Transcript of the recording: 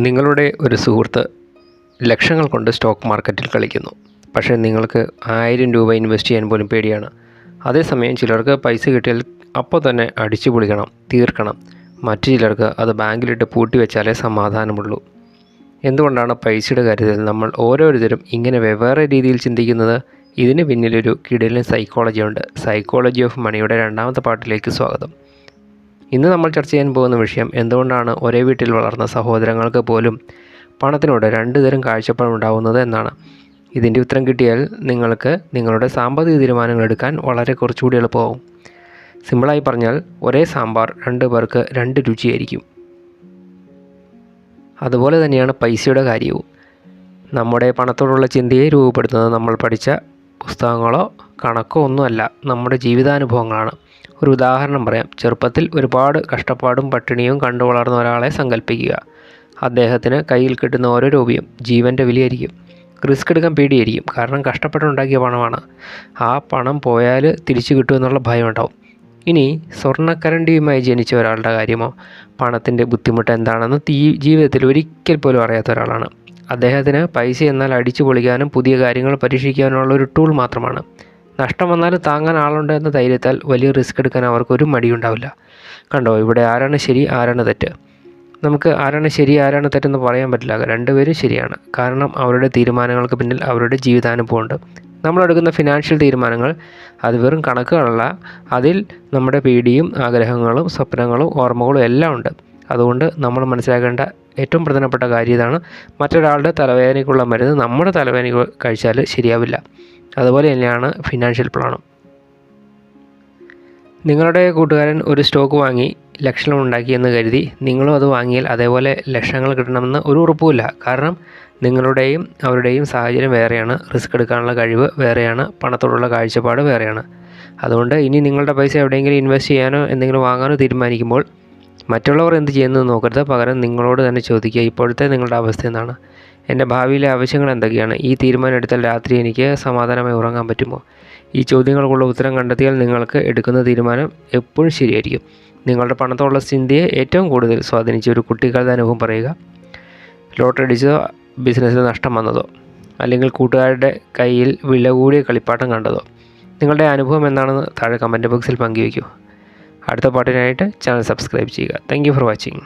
നിങ്ങളുടെ ഒരു സുഹൃത്ത് ലക്ഷങ്ങൾ കൊണ്ട് സ്റ്റോക്ക് മാർക്കറ്റിൽ കളിക്കുന്നു. പക്ഷേ നിങ്ങൾക്ക് 1000 രൂപ ഇൻവെസ്റ്റ് ചെയ്യാൻ പോലും പേടിയാണ്. അതേസമയം ചിലർക്ക് പൈസ കിട്ടിയാൽ അപ്പോൾ തന്നെ അടിച്ചു പൊളിക്കണം, തീർക്കണം. മറ്റു ചിലർക്ക് അത് ബാങ്കിലിട്ട് പൂട്ടി വെച്ചാലേ സമാധാനമുള്ളൂ. എന്തുകൊണ്ടാണ് പൈസയുടെ കാര്യത്തിൽ നമ്മൾ ഓരോരുത്തരും ഇങ്ങനെ വെവ്വേറെ രീതിയിൽ ചിന്തിക്കുന്നത്? ഇതിന് പിന്നിലൊരു കിടിലൻ സൈക്കോളജിയുണ്ട്. സൈക്കോളജി ഓഫ് മണിയുടെ 2ാമത്തെ പാർട്ടിലേക്ക് സ്വാഗതം. ഇന്ന് നമ്മൾ ചർച്ച ചെയ്യാൻ പോകുന്ന വിഷയം, എന്തുകൊണ്ടാണ് ഒരേ വീട്ടിൽ വളർന്ന സഹോദരങ്ങൾക്ക് പോലും പണത്തിനോട് 2 തരം കാഴ്ചപ്പാടുണ്ടാവുന്നത് എന്നാണ്. ഇതിൻ്റെ ഉത്തരം കിട്ടിയാൽ നിങ്ങൾക്ക് നിങ്ങളുടെ സാമ്പത്തിക തീരുമാനങ്ങൾ എടുക്കാൻ വളരെ കുറച്ചുകൂടി എളുപ്പമാവും. സിമ്പിളായി പറഞ്ഞാൽ, ഒരേ സാമ്പാർ 2 പേർക്ക് 2 രുചിയായിരിക്കും. അതുപോലെ തന്നെയാണ് പൈസയുടെ കാര്യവും. നമ്മുടെ പണത്തോടുള്ള ചിന്തയെ രൂപപ്പെടുത്തുന്നത് നമ്മൾ പഠിച്ച പുസ്തകങ്ങളോ കണക്കോ ഒന്നുമല്ല, നമ്മുടെ ജീവിതാനുഭവങ്ങളാണ്. ഒരു ഉദാഹരണം പറയാം. ചെറുപ്പത്തിൽ ഒരുപാട് കഷ്ടപ്പാടും പട്ടിണിയും കണ്ടു വളർന്ന ഒരാളെ സങ്കല്പിക്കുക. അദ്ദേഹത്തിന് കയ്യിൽ കിട്ടുന്ന ഓരോ രൂപയും ജീവൻ്റെ വിലയായിരിക്കും. റിസ്ക് എടുക്കാൻ പേടിയായിരിക്കും, കാരണം കഷ്ടപ്പെട്ടുണ്ടാക്കിയ പണമാണ്. ആ പണം പോയാൽ തിരിച്ചു കിട്ടുമെന്നുള്ള ഭയം ഉണ്ടാവും. ഇനി സ്വർണ്ണക്കരണ്ടിയുമായി ജനിച്ച ഒരാളുടെ കാര്യമോ? പണത്തിൻ്റെ ബുദ്ധിമുട്ട് എന്താണെന്ന് ജീവിതത്തിൽ ഒരിക്കൽ പോലും അറിയാത്ത ഒരാളാണ്. അദ്ദേഹത്തിന് പൈസ എന്നാൽ അടിച്ചു പൊളിക്കാനും പുതിയ കാര്യങ്ങൾ പരീക്ഷിക്കാനുമുള്ള ഒരു ടൂൾ മാത്രമാണ്. നഷ്ടം വന്നാൽ താങ്ങാൻ ആളുണ്ട് എന്ന ധൈര്യത്താൽ വലിയ റിസ്ക് എടുക്കാൻ അവർക്കൊരു മടിയുണ്ടാവില്ല. കണ്ടോ, ഇവിടെ ആരാണ് ശരി, ആരാണ് തെറ്റ്? നമുക്ക് ആരാണ് ശരി, ആരാണ് തെറ്റെന്ന് പറയാൻ പറ്റില്ല. 2 പേരും ശരിയാണ്. കാരണം അവരുടെ തീരുമാനങ്ങൾക്ക് പിന്നിൽ അവരുടെ ജീവിതാനുഭവമുണ്ട്. നമ്മളെടുക്കുന്ന ഫിനാൻഷ്യൽ തീരുമാനങ്ങൾ അത് വെറും കണക്കുകളല്ല, അതിൽ നമ്മുടെ പേടിയും ആഗ്രഹങ്ങളും സ്വപ്നങ്ങളും ഓർമ്മകളും എല്ലാം ഉണ്ട്. അതുകൊണ്ട് നമ്മൾ മനസ്സിലാക്കേണ്ട ഏറ്റവും പ്രധാനപ്പെട്ട കാര്യം ഇതാണ്: മറ്റൊരാളുടെ തലവേദനയ്ക്കുള്ള മരുന്ന് നമ്മുടെ തലവേദനയ്ക്ക് കഴിച്ചാൽ ശരിയാവില്ല. അതുപോലെ തന്നെയാണ് ഫിനാൻഷ്യൽ പ്ലാനും. നിങ്ങളുടെ കൂട്ടുകാരൻ ഒരു സ്റ്റോക്ക് വാങ്ങി ലക്ഷങ്ങൾ ഉണ്ടാക്കിയെന്ന് കരുതി നിങ്ങളും അത് വാങ്ങിയാൽ അതേപോലെ ലക്ഷങ്ങൾ കിട്ടണമെന്ന് ഒരു ഉറപ്പുമില്ല. കാരണം നിങ്ങളുടെയും അവരുടെയും സാഹചര്യം വേറെയാണ്, റിസ്ക് എടുക്കാനുള്ള കഴിവ് വേറെയാണ്, പണത്തോടുള്ള കാഴ്ചപ്പാട് വേറെയാണ്. അതുകൊണ്ട് ഇനി നിങ്ങളുടെ പൈസ എവിടെയെങ്കിലും ഇൻവെസ്റ്റ് ചെയ്യാനോ എന്തെങ്കിലും വാങ്ങാനോ തീരുമാനിക്കുമ്പോൾ മറ്റുള്ളവർ എന്ത് ചെയ്യുന്നത് നോക്കരുത്. പകരം നിങ്ങളോട് തന്നെ ചോദിക്കുക, ഇപ്പോഴത്തെ നിങ്ങളുടെ അവസ്ഥ എന്താണ്? എൻ്റെ ഭാവിയിലെ ആവശ്യങ്ങൾ എന്തൊക്കെയാണ്? ഈ തീരുമാനം എടുത്താൽ രാത്രി എനിക്ക് സമാധാനമായി ഉറങ്ങാൻ പറ്റുമോ? ഈ ചോദ്യങ്ങൾക്കുള്ള ഉത്തരം കണ്ടെത്തിയാൽ നിങ്ങൾക്ക് എടുക്കുന്ന തീരുമാനം എപ്പോഴും ശരിയായിരിക്കും. നിങ്ങളുടെ പണത്തോടുള്ള ചിന്തയെ ഏറ്റവും കൂടുതൽ സ്വാധീനിച്ച ഒരു കുട്ടിക്കാലത്തെ അനുഭവം പറയുക. ലോട്ടറി അടിച്ചതോ, ബിസിനസ്സിൽ നഷ്ടം വന്നതോ, അല്ലെങ്കിൽ കൂട്ടുകാരുടെ കയ്യിൽ വില കൂടിയ കളിപ്പാട്ടം കണ്ടതോ? നിങ്ങളുടെ അനുഭവം എന്താണെന്ന് താഴെ കമൻറ്റ് ബോക്സിൽ പങ്കുവയ്ക്കൂ. അടുത്ത പാട്ടിനായിട്ട് ചാനൽ സബ്സ്ക്രൈബ് ചെയ്യുക. Thank you for watching.